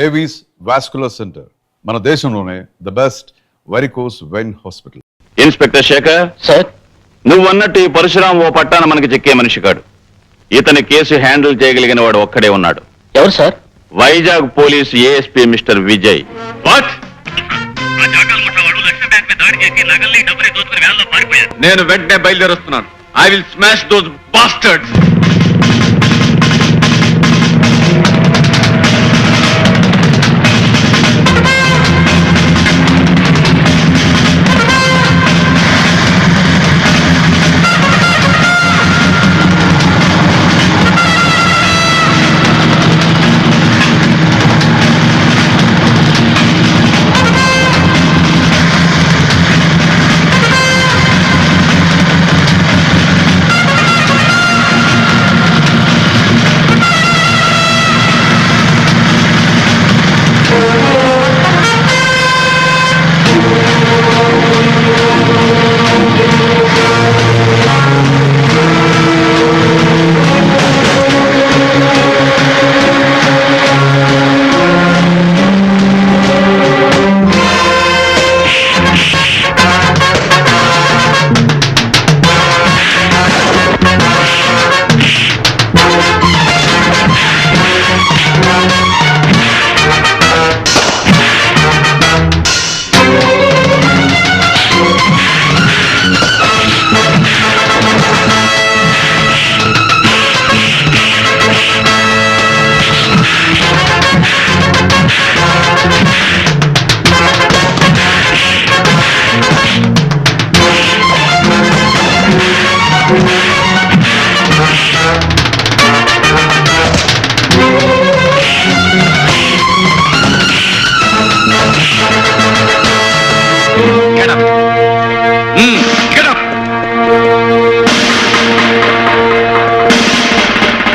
Avis vascular centre, మన దేశంలోనే the best varicose vein hospital. Inspector Shekhar sir, నువ్వన్నట్టు ఈ పరశురాం ఓ పట్టాన మనకి చెక్కే మనిషి కాడు. ఇతని కేసు హ్యాండిల్ చేయగలిగిన వాడు ఒక్కడే ఉన్నాడు. ఎవరు sir? Vizag police ASP mister Vijay. నేను వెంటనే బయలుదేరొస్తున్నాను. I will smash those bastards.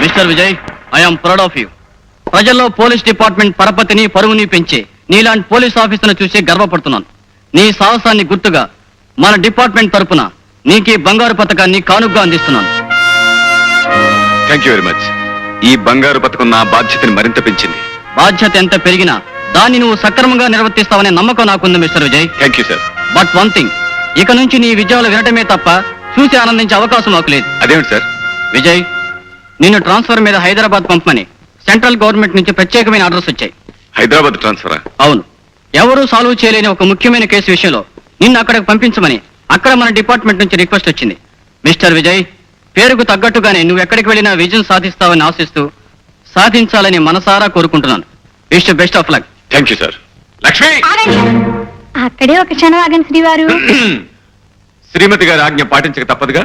Mister Vijay, I'm proud of you. ప్రజల్లో పోలీస్ డిపార్ట్మెంట్ పరపతిని పరువుని పెంచే నీలాంటి పోలీస్ ఆఫీసర్ను చూసి గర్వపడుతున్నాను. నీ సాహసాన్ని గుర్తుగా మన డిపార్ట్మెంట్ తరపున నీకు బంగారు పథకాన్ని కానుగ్గా అందిస్తున్నాను. Thank you very much. ఈ బంగారు పథకం నా బాధ్యతని మరింత పెంచింది. బాధ్యత ఎంత పెరిగినా దాన్ని నువ్వు సక్రమంగా నిర్వర్తిస్తావనే నమ్మకం నాకుంది mister Vijay. Thank you sir. But one thing, ఇక నుంచి నీ విజయాలు వినటమే తప్ప చూసి ఆనందించే అవకాశం మాకు లేదు. అదేమిటి సార్? విజయ్, నిన్ను ట్రాన్స్ఫర్ మీద హైదరాబాద్ పంపమని సెంట్రల్ గవర్నమెంట్ నుంచి ప్రత్యేకమైన ఆర్డర్స్ వచ్చాయి. హైదరాబాద్ ట్రాన్స్ఫరా? అవును. ఎవరూ సాల్వ్ చేయలేని ఒక ముఖ్యమైన కేసు విషయంలో నిన్ను అక్కడికి పంపించమని అక్కడ మన డిపార్ట్మెంట్ నుంచి రిక్వెస్ట్ వచ్చింది. మిస్టర్ విజయ్, పేరుకు తగ్గట్టుగానే నువ్వు ఎక్కడికి వెళ్ళినా విజయం సాధిస్తావని ఆశిస్తూ సాధించాలని మనసారా కోరుకుంటున్నాను. Wish you best of luck. Thank you sir. Lakshmi, అక్కడే ఒక క్షణం ఆగండి శ్రీవారు. శ్రీమతి గారి ఆజ్ఞ పాటించక తప్పదుగా.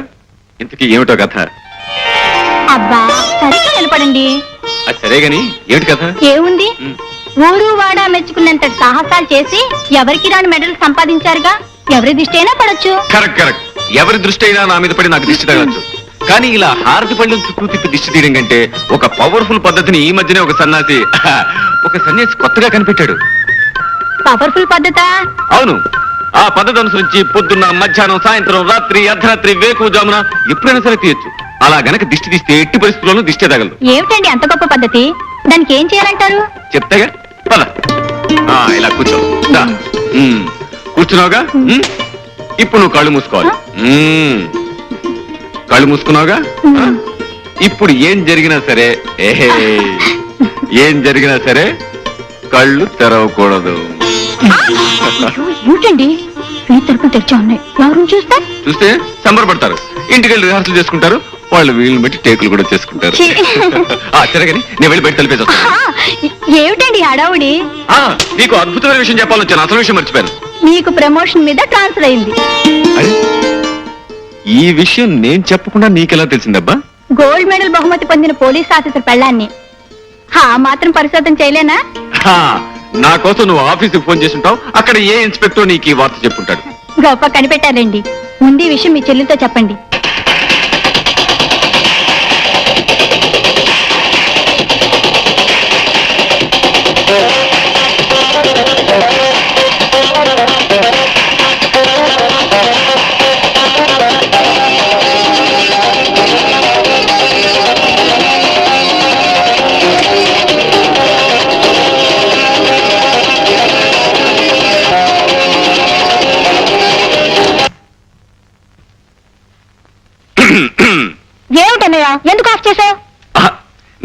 ఇంతకీ ఏమిటో కథ? అబ్బా, సరిగ్గా నిలబడండి. అది సరే గాని ఏమిటి కథ? ఏముంది, ఊరు వాడ మెచ్చుకున్నంత సాహసాలు చేసి ఎవరికి రాని మెడల్ సంపాదించారుగా. ఎవరి దిష్టి అయినా పడొచ్చు. Correct correct. ఎవరి దృష్టి అయినా నా మీద పడి నాకు దిష్టి తగలచ్చు. కానీ ఇలా హారతి పళ్ళం చుట్టూ తిప్పి దిష్టి తీయడం కంటే ఒక పవర్ఫుల్ పద్ధతిని ఈ మధ్యనే ఒక సన్యాసి కొత్తగా కనిపెట్టాడు. పవర్ఫుల్ పద్ధత? అవును. ఆ పద్ధతి అనుసరించి పొద్దున్న, మధ్యాహ్నం, సాయంత్రం, రాత్రి, అర్ధరాత్రి, వేకువజామున ఎప్పుడైనా సరే తీయచ్చు. అలా గనక దిష్టి తీస్తే ఎట్టి పరిస్థితుల్లోనూ దిష్టి తగలదు. ఏమిటండి అంత గొప్ప పద్ధతి? దానికి ఏం చేయాలంటారు? చెప్తాగా, పద. ఇలా కూర్చో. కూర్చున్నావుగా, ఇప్పుడు నువ్వు కళ్ళు మూసుకోవాలి. కళ్ళు మూసుకున్నావుగా. ఇప్పుడు ఏం జరిగినా సరే కళ్ళు తెరవకూడదు. ఏమిటండి, ఈ తలుపులు తెరిచా ఉన్నాయి. ఎవరు చూస్తే సంబరపడతారు. ఇంటికి వెళ్ళి రిహార్సల్ చేసుకుంటారు. వాళ్ళు వీళ్ళని బట్టి టేకులు కూడా చేసుకుంటారు. సరేగాని నేను వెళ్ళి బయట తలిపేసి వస్తాను. ఏమిటండి హడావుడి? నీకు అద్భుతమైన విషయం చెప్పాలని వచ్చాను. అసలు విషయం మర్చిపోయాను. మీకు ప్రమోషన్ మీద ట్రాన్స్ఫర్ అయింది. ఈ విషయం నేను చెప్పకుండా నీకెలా తెలిసిందబ్బా? గోల్డ్ మెడల్ బహుమతి పొందిన పోలీస్ ఆఫీసర్ పెళ్ళాన్ని మాత్రం పరిశోధన చేయలేనా? నా కోసం నువ్వు ఆఫీసుకి ఫోన్ చేసి ఉంటావు. అక్కడ ఏ ఇన్స్పెక్టర్ నీకు ఈ వార్త చెప్పుంటాడు. గొప్ప కనిపెట్టారండి. ముందు ఈ విషయం మీ చెల్లితో చెప్పండి.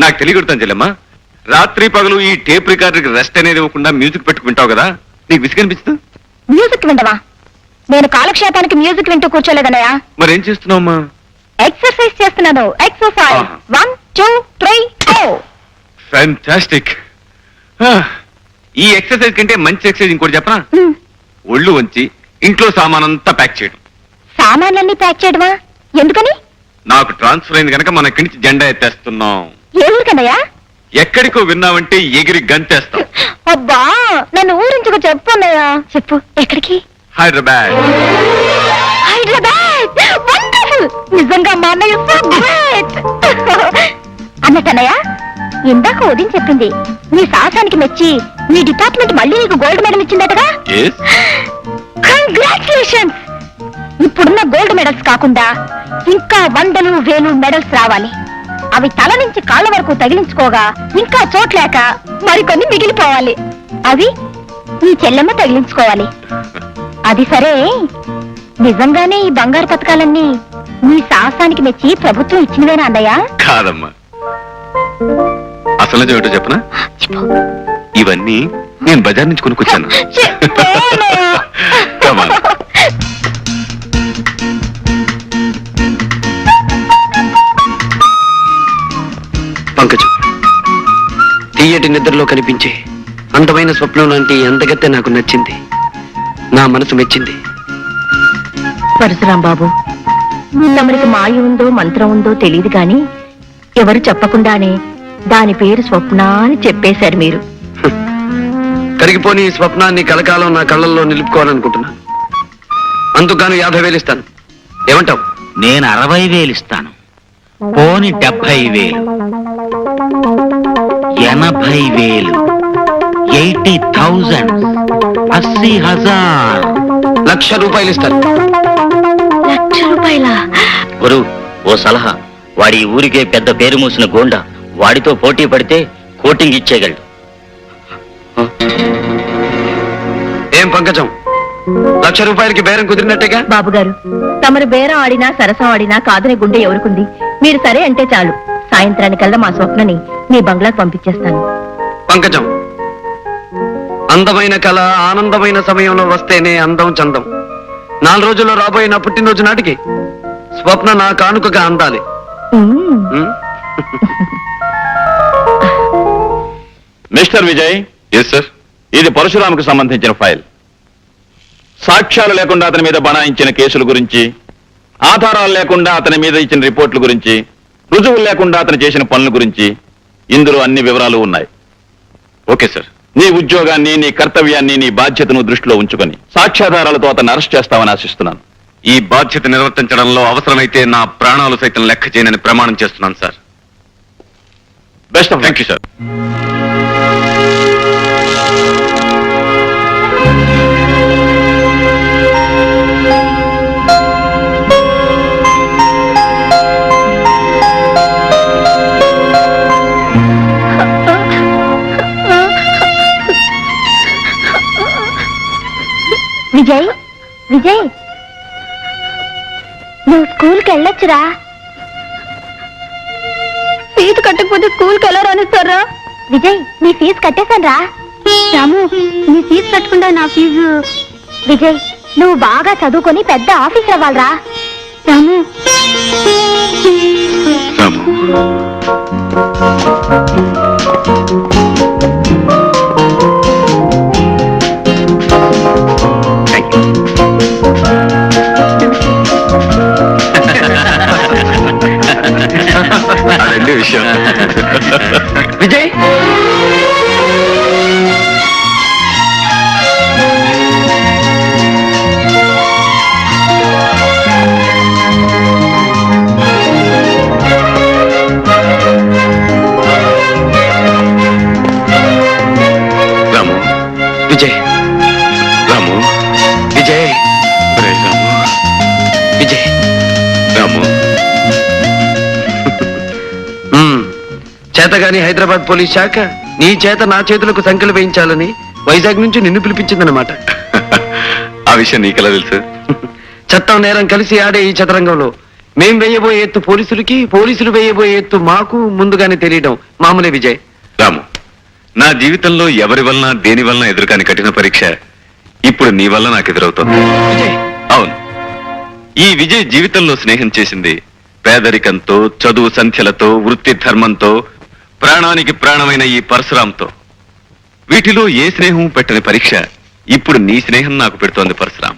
నాకు తెలియకూడతాను చెల్లెమ్మా. రాత్రి పగలు ఈ టేప్ రికార్డర్కి రెస్ట్ అనేది ఇవ్వకుండా మ్యూజిక్ పెట్టుకుంటావు కదా, నీకు విసిగనిపిస్తుంది? మ్యూజిక్ వింటవా? నేను కాలక్షేపానికి మ్యూజిక్ వింటూ కూర్చోలేదన్నయ్య. మరేం చేస్తున్నావమ్మా? ఎక్సర్సైజ్ చేస్తున్నాను. ఎక్సర్సైజ్. 1 2 3 4. ఫ్యాంటాస్టిక్. ఈ ఎక్సర్సైజ్ కంటే మంచి ఎక్సర్సైజ్ ఇంకోటి చెప్పనా? ఒళ్ళు వంచి ఇంట్లో సామానంతా ప్యాక్ చేయడం. సామాన్లన్నీ ప్యాక్ చేయడమా? ఎందుకని? నాకు ట్రాన్స్ఫర్ అయింది కనుక మన ఇక్కడి నుంచి జెండా ఎత్తేస్తున్నాం. ఏ ఊరికన్నయ్యా? ఎక్కడికో విన్నావంటే ఎగిరి గంతేస్తాం. అబ్బా, నన్ను ఊరించుకు చెప్పు అన్నయ్యా. చెప్పు, ఎక్కడికి? హైదరాబాద్. హైదరాబాద్. వండర్ఫుల్. నిజంగా మా అన్నయ్య సో గ్రేట్. అన్నట్టన్నయ్య, ఇందాక ఉదయం చెప్పింది నీ సాహసానికి మెచ్చి మీ డిపార్ట్మెంట్ మళ్ళీ నీకు గోల్డ్ మెడల్ ఇచ్చిందటగా? Yes. కంగ్రాచులేషన్స్. ఇప్పుడున్న గోల్డ్ మెడల్స్ కాకుండా ఇంకా 100 1000 మెడల్స్ రావాలి. అవి తల నుంచి కాళ్ళ వరకు తగిలించుకోగా ఇంకా చోట్లేక మరికొన్ని మిగిలిపోవాలి. అవి నీ చెల్లెమ్మ తగిలించుకోవాలి. అది సరే, నిజంగానే ఈ బంగారు పథకాలన్నీ నీ సాహసానికి మెచ్చి ప్రభుత్వం ఇచ్చినవేనా అన్నయ్య? కాదమ్మా, అసలు ఏమిటో చెప్పనా? చెప్పు. ఇవన్నీ నేను బజార్ నుంచి కొనుక్కొచ్చాను. చెప్పు అన్నయ్య. Come on. పంకజం, తీయటి నిద్రలో కనిపించే అందమైన స్వప్నం లాంటి అందగత్తె నాకు నచ్చింది. నా మనసు మెచ్చింది. పరశురాం బాబు, తమరికి మాయ ఉందో మంత్రం ఉందో తెలియదు గాని ఎవరు చెప్పకుండానే దాని పేరు స్వప్న అని చెప్పేశారు మీరు. కరిగిపోని ఈ స్వప్నాన్ని కలకాలం నా కళ్ళల్లో నిలుపుకోవాలనుకుంటున్నాను. అందుకు గాను 50,000 ఇస్తాను. ఏమంటావు? నేను 60,000 ఇస్తాను. పోని 70,000, 80,000, 80,000, 80,000. ₹1,00,000 ఇస్తాను. ₹1,00,000? గురు, ఓ సలహా. వాడి ఈ ఊరికే పెద్ద పేరు మూసిన గోండా. వాడితో పోటీ పడితే కోటింగ్ ఇచ్చేయగలడు. ఏం పంకజం, ₹1,00,000కి బేరం కుదిరినట్టేగా? బాబు గారు, తమరు బేరం ఆడినా సరసం ఆడినా కాదని గుండె ఎవరుకుంది. మీరు సరే అంటే చాలు. సాయంత్రానికల్లా మా స్వప్నని మీ బంగ్లాకు పంపించేస్తాను. పంకజం, అందమైన కళ ఆనందమైన సమయంలో వస్తేనే అందం చందం. 4 రోజుల్లో రాబోయే నా పుట్టినరోజు నాటికి స్వప్న నా కానుకగా అందాలి. Hmm. Mister Vijay. Yes sir. ఇది పరశురాముకు సంబంధించిన ఫైల్. సాక్ష్యాలు లేకుండా అతని మీద బనాయించిన కేసుల గురించి, ఆధారాలు లేకుండా అతని మీద ఇచ్చిన రిపోర్టుల గురించి, రుజువులు లేకుండా అతను చేసిన పనుల గురించి ఇందులో అన్ని వివరాలు ఉన్నాయి. Okay sir. నీ ఉద్యోగాన్ని, నీ కర్తవ్యాన్ని, నీ బాధ్యతను దృష్టిలో ఉంచుకొని సాక్ష్యాధారాలతో అతన్ని అరెస్ట్ చేస్తామని ఆశిస్తున్నాను. ఈ బాధ్యత నిర్వర్తించడంలో అవసరమైతే నా ప్రాణాలు సైతం లెక్క చేయనని ప్రమాణం చేస్తున్నాను sir. Best of thank you sir. Vijay, Vijay, నువ్వు స్కూల్కి వెళ్ళొచ్చురా. ఫీజు కట్టకపోతే స్కూల్కి ఎలా రానిస్తారా? విజయ్, నీ ఫీజు కట్టేశాను రా. రాము, నీ ఫీజు కట్టకుండా నా ఫీజు. విజయ్, నువ్వు బాగా చదువుకొని పెద్ద ఆఫీసర్ అవ్వాలరా. రాము. అదండి విషయం. విజయ్, రాము, విజయ్, రాము, విజయ్, ఒరే రాము, విజయ్. రాము. చేతగాని హైదరాబాద్ పోలీస్ శాఖ నీ చేత నా చేతులకు సంఖ్యలు వేయించాలని వైజాగ్ నుంచి నిన్ను పిలిపించిందన్నమాట. ఆ విషయం నీకెలా తెలుసు? చట్టం నేరం కలిసి ఆడే ఈ చదరంగంలో మేం వేయబోయే ఎత్తు పోలీసులకి, పోలీసులు వేయబోయే ఎత్తు మాకు ముందుగానే తెలియడం మామూలే విజయ్. రాము, నా జీవితంలో ఎవరి వలన దేని వలన ఎదురుకాని కఠిన పరీక్ష ఇప్పుడు నీ వల్ల నాకు ఎదురవుతోంది. విజయ్, అవును, ఈ విజయ్ జీవితంలో స్నేహం చేసింది పేదరికంతో, చదువు సంఖ్యలతో, వృత్తి ధర్మంతో, ప్రాణానికి ప్రాణమైన ఈ పరశురాంతో. వీటిలో ఏ స్నేహం పెట్టని పరీక్ష ఇప్పుడు నీ స్నేహం నాకు పెడుతోంది పరశురాం.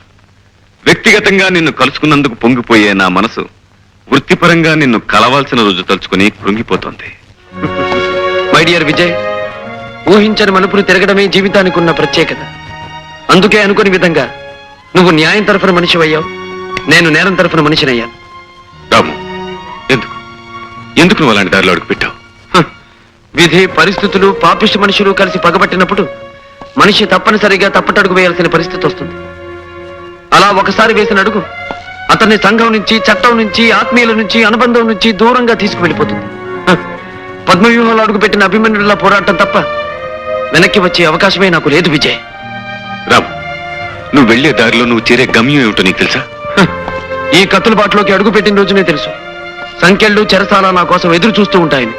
వ్యక్తిగతంగా నిన్ను కలుసుకున్నందుకు పొంగిపోయే నా మనసు వృత్తిపరంగా నిన్ను కలవాల్సిన రోజు తలుచుకుని కృంగిపోతోంది. మై డియర్ విజయ్, ఊహించని మలుపులు తిరగడమే జీవితానికి ఉన్న ప్రత్యేకత. అందుకే అనుకుని విధంగా నువ్వు న్యాయం తరఫున మనిషి అయ్యావు, నేను నేరం తరఫున మనిషినయ్యాను. రాము, ఎందుకు నువ్వు అలాంటి దారిలో అడుగు పెట్టావు? విధి, పరిస్థితులు, పాపిష్టి మనుషులు కలిసి పగబట్టినప్పుడు మనిషి తప్పనిసరిగా తప్పటడుగు వేయాల్సిన పరిస్థితి వస్తుంది. అలా ఒకసారి వేసిన అడుగు అతన్ని సంఘం నుంచి, చట్టం నుంచి, ఆత్మీయుల నుంచి, అనుబంధం నుంచి దూరంగా తీసుకువెళ్ళిపోతుంది. పద్మవ్యూహంలో అడుగు పెట్టిన అభిమన్యుడిలా పోరాటం తప్ప వెనక్కి వచ్చే అవకాశమే నాకు లేదు విజయ్. రాము, నువ్వు వెళ్లే దారిలో నువ్వు చేరే గమ్యం ఏమిటో నీకు తెలుసా? ఈ కత్తుల బాటలోకి అడుగు పెట్టిన రోజునే తెలుసు. సంఖ్యలు, చెరసాల నా కోసం ఎదురు చూస్తూ ఉంటాయని.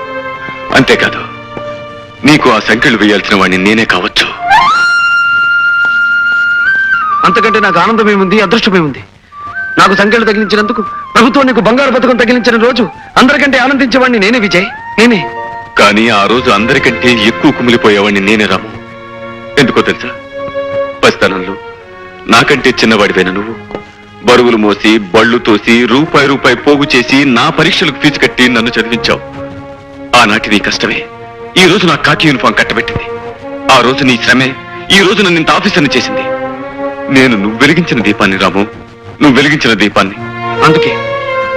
అంతేకాదు, నీకు ఆ సంఖ్యలు వేయాల్సిన వాడిని నేనే కావచ్చు. అంతకంటే నాకు ఆనందమేముంది, అదృష్టమేముంది? నాకు సంఖ్యలు తగిలించినందుకు ప్రభుత్వం నీకు బంగారు పథకం తగిలించిన రోజు అందరికంటే ఆనందించేవాడిని నేనే విజయ్, నేనే. కానీ ఆ రోజు అందరికంటే ఎక్కువ కుమిలిపోయేవాడిని నేనే రాము. ఎందుకో తెలుసా? పసితనంలో నాకంటే చిన్నవాడివైన నువ్వు బరువులు మోసి, బళ్ళు తోసి, రూపాయి పోగు చేసి నా పరీక్షలకు ఫీజు కట్టి నన్ను చదివించావు. ఆనాటి నీ కష్టమే ఈ రోజు నా కాకి యూనిఫామ్ కట్టబెట్టింది. ఆ రోజు నీ శ్రమే ఈ రోజు నన్ను ఇంత ఆఫీసర్ని చేసింది. నేను నువ్వు వెలిగించిన దీపాన్ని రాము, నువ్వు వెలిగించిన దీపాన్ని. అందుకే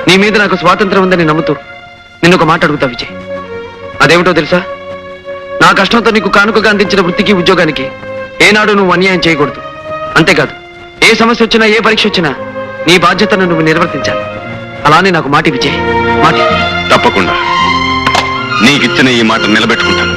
నీ మీద నాకు స్వాతంత్రం ఉందని నమ్ముతూ నిన్ను ఒక మాట అడుగుతా విజయ్. అదేమిటో తెలుసా? నా కష్టంతో నీకు కానుకగా అందించిన వృత్తికి, ఉద్యోగానికి ఏనాడు నువ్వు అన్యాయం చేయకూడదు. అంతేకాదు, ఏ సమస్య వచ్చినా, ఏ పరీక్ష వచ్చినా నీ బాధ్యతను నువ్వు నిర్వర్తించాలి. అలానే నాకు మాటి విజయ్, మాటి. తప్పకుండా నీకిచ్చిన ఈ మాట నిలబెట్టుకుంటాను.